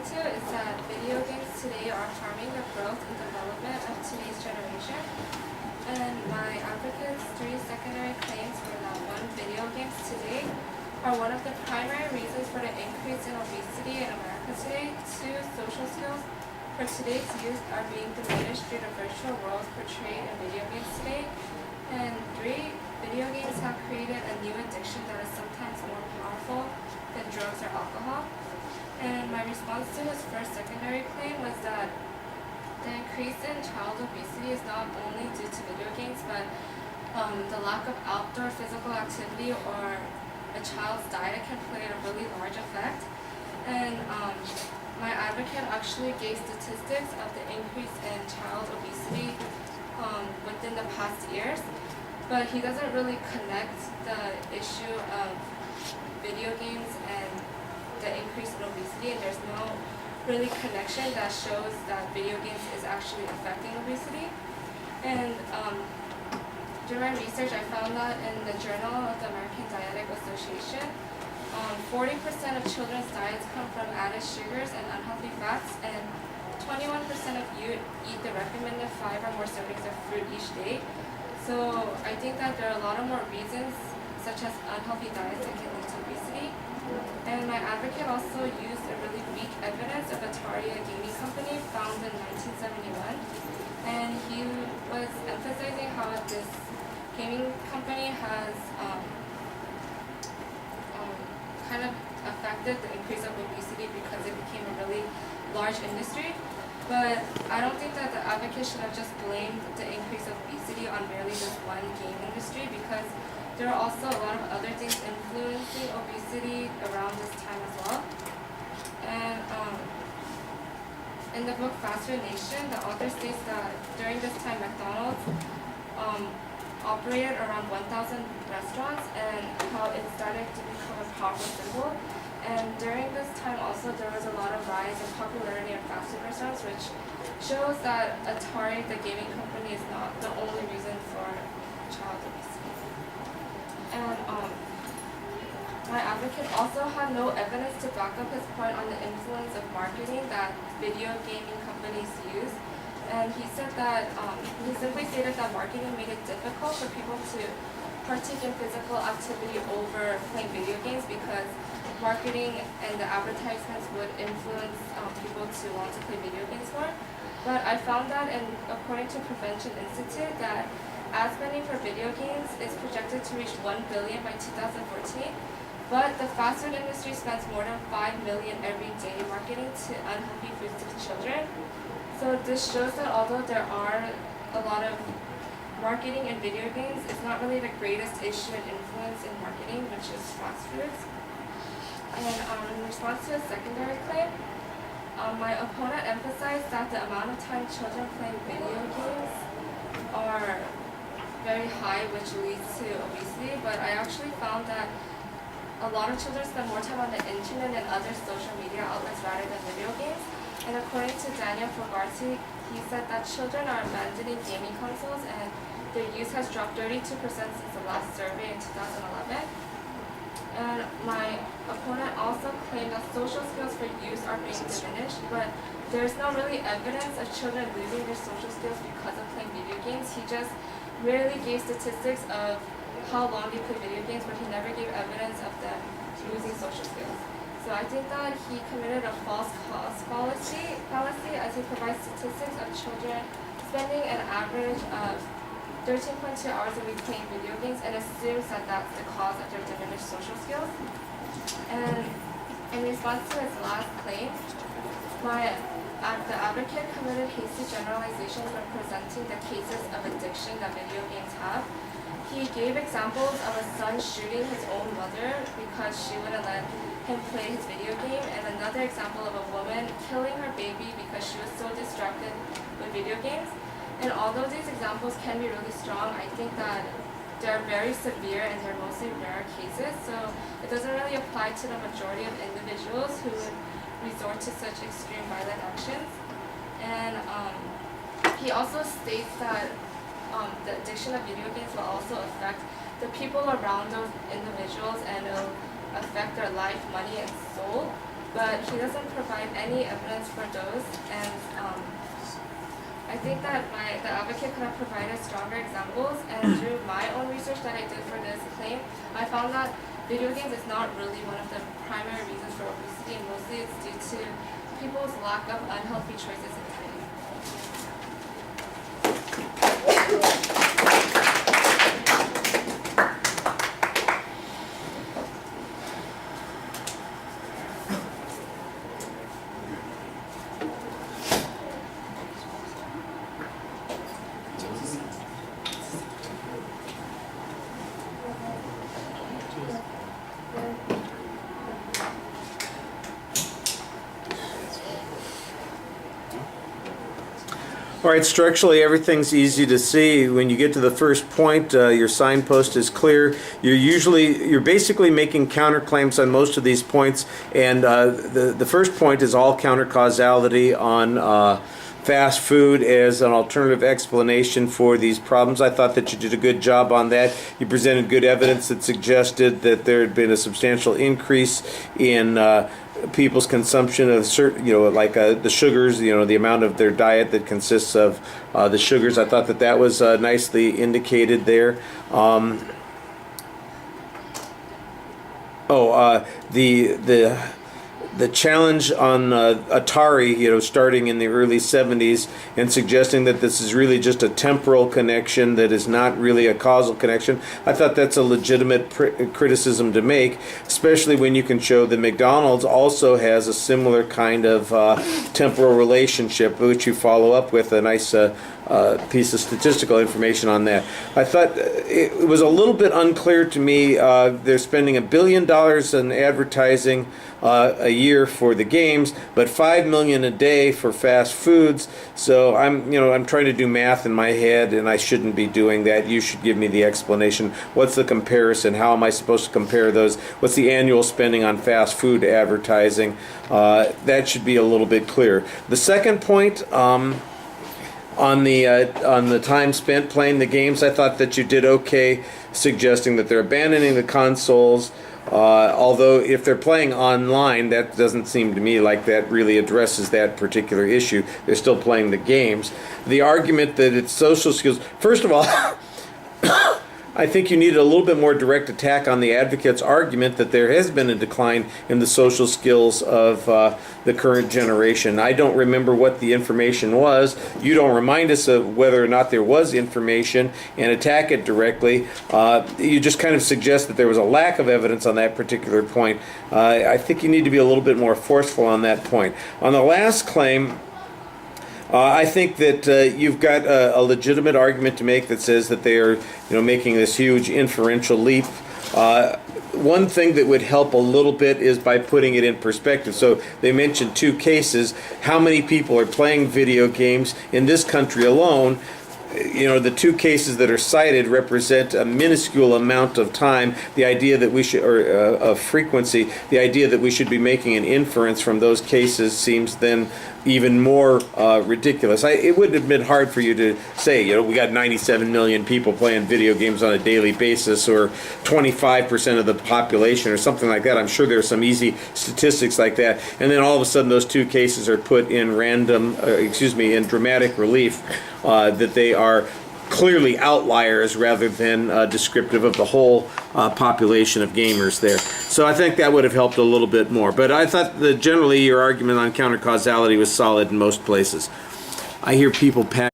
to is that video games today are harming the growth and development of today's generation. And my advocate's three secondary claims were that one, video games today are one of the primary reasons for the increase in obesity in America today. Two, social skills for today's youth are being diminished due to virtual worlds portrayed in video games today. And three, video games have created a new addiction that is sometimes more powerful than drugs or alcohol. And my response to his first secondary claim was that the increase in child obesity is not only due to video games, but the lack of outdoor physical activity or a child's diet can play a really large effect. And my advocate actually gave statistics of the increase in child obesity within the past years, but he doesn't really connect the issue of video games and the increase in obesity, and there's no really connection that shows that video games is actually affecting obesity. And during my research, I found that in the Journal of the American Diabetic Association, 40% of children's diets come from added sugars and unhealthy fats, and 21% of youth eat the recommended 5 or more servings of fruit each day. So I think that there are a lot of more reasons, such as unhealthy diets, that can lead to obesity. And my advocate also used a really weak evidence of Atari, a gaming company founded in 1971. And he was emphasizing how this gaming company has kind of affected the increase of obesity because it became a really large industry. But I don't think that the advocate should have just blamed the increase of obesity on merely this one game industry, because there are also a lot of other things influencing obesity around this time as well. And in the book Fast Food Nation, the author states that during this time McDonald's operated around 1,000 restaurants, and how it started to become a powerful symbol. And during this time also there was a lot of rise in popularity of fast food restaurants, which shows that Atari, the gaming company, is not the only reason for child obesity. And my advocate also had no evidence to back up his point on the influence of marketing that video gaming companies use. And he said that, he simply stated that marketing made it difficult for people to partake in physical activity over playing video games, because marketing and the advertisements would influence people to want to play video games more. But I found that, according to Prevention Institute, that ad spending for video games is projected to reach $1 billion by 2014, but the fast food industry spends more than $5 million every day marketing to unhealthy foods to children. So this shows that although there are a lot of marketing in video games, it's not really the greatest issue and influence in marketing, which is fast foods. And in response to a secondary claim, my opponent emphasized that the amount of time children playing video games are very high, which leads to obesity, but I actually found that a lot of children spend more time on the internet and other social media outlets rather than video games. And according to Daniel Fogarty, he said that children are abandoning gaming consoles, and their use has dropped 32% since the last survey in 2011. And my opponent also claimed that social skills for youth are being diminished, but there's no really evidence of children losing their social skills because of playing video games. He just rarely gave statistics of how long they play video games, but he never gave evidence of them losing social skills. So I think that he committed a false cost fallacy as he provides statistics of children spending an average of 13.2 hours a week playing video games, and assumes that that's the cause of their diminished social skills. And in response to his last claim, the advocate committed hasty generalizations when presenting the cases of addiction that video games have. He gave examples of a son shooting his own mother because she wouldn't let him play his video game, and another example of a woman killing her baby because she was so distracted with video games. And although these examples can be really strong, I think that they're very severe and they're mostly rare cases, so it doesn't really apply to the majority of individuals who would resort to such extreme violent actions. And he also states that the addiction of video games will also affect the people around those individuals, and it'll affect their life, money, and soul. but he doesn't provide any evidence for those. And I think that the advocate could have provided stronger examples. And through my own research that I did for this claim, I found that video games is not really one of the primary reasons for obesity. Mostly it's due to people's lack of unhealthy choices in diet. All right, structurally everything's easy to see. When you get to the first point, your signpost is clear. You're basically making counterclaims on most of these points, and the first point is all counter causality on fast food as an alternative explanation for these problems. I thought that you did a good job on that. You presented good evidence that suggested that there had been a substantial increase in people's consumption of certain, like the sugars, the amount of their diet that consists of the sugars. I thought that that was nicely indicated there. The challenge on Atari, starting in the early 70s and suggesting that this is really just a temporal connection that is not really a causal connection. I thought that's a legitimate criticism to make, especially when you can show that McDonald's also has a similar kind of temporal relationship, which you follow up with a nice piece of statistical information on that. I thought it was a little bit unclear to me. They're spending $1 billion in advertising a year for the games, but $5 million a day for fast foods. So I'm trying to do math in my head, and I shouldn't be doing that. You should give me the explanation. What's the comparison? How am I supposed to compare those? What's the annual spending on fast food advertising? That should be a little bit clearer. The second point. On the time spent playing the games, I thought that you did okay, suggesting that they're abandoning the consoles. Although if they're playing online, that doesn't seem to me like that really addresses that particular issue. They're still playing the games. The argument that it's social skills, first of all, I think you need a little bit more direct attack on the advocate's argument that there has been a decline in the social skills of the current generation. I don't remember what the information was. You don't remind us of whether or not there was information and attack it directly. You just kind of suggest that there was a lack of evidence on that particular point. I think you need to be a little bit more forceful on that point. On the last claim, I think that you've got a legitimate argument to make that says that they are, making this huge inferential leap. One thing that would help a little bit is by putting it in perspective. So they mentioned 2 cases. How many people are playing video games in this country alone? The 2 cases that are cited represent a minuscule amount of time. The idea that we should, or of frequency, the idea that we should be making an inference from those cases seems then even more ridiculous. It wouldn't have been hard for you to say, we got 97 million people playing video games on a daily basis, or 25% of the population, or something like that. I'm sure there's some easy statistics like that. And then all of a sudden, those 2 cases are put in in dramatic relief that they are clearly outliers rather than descriptive of the whole population of gamers there. So I think that would have helped a little bit more. But I thought that generally your argument on counter causality was solid in most places. I hear people pack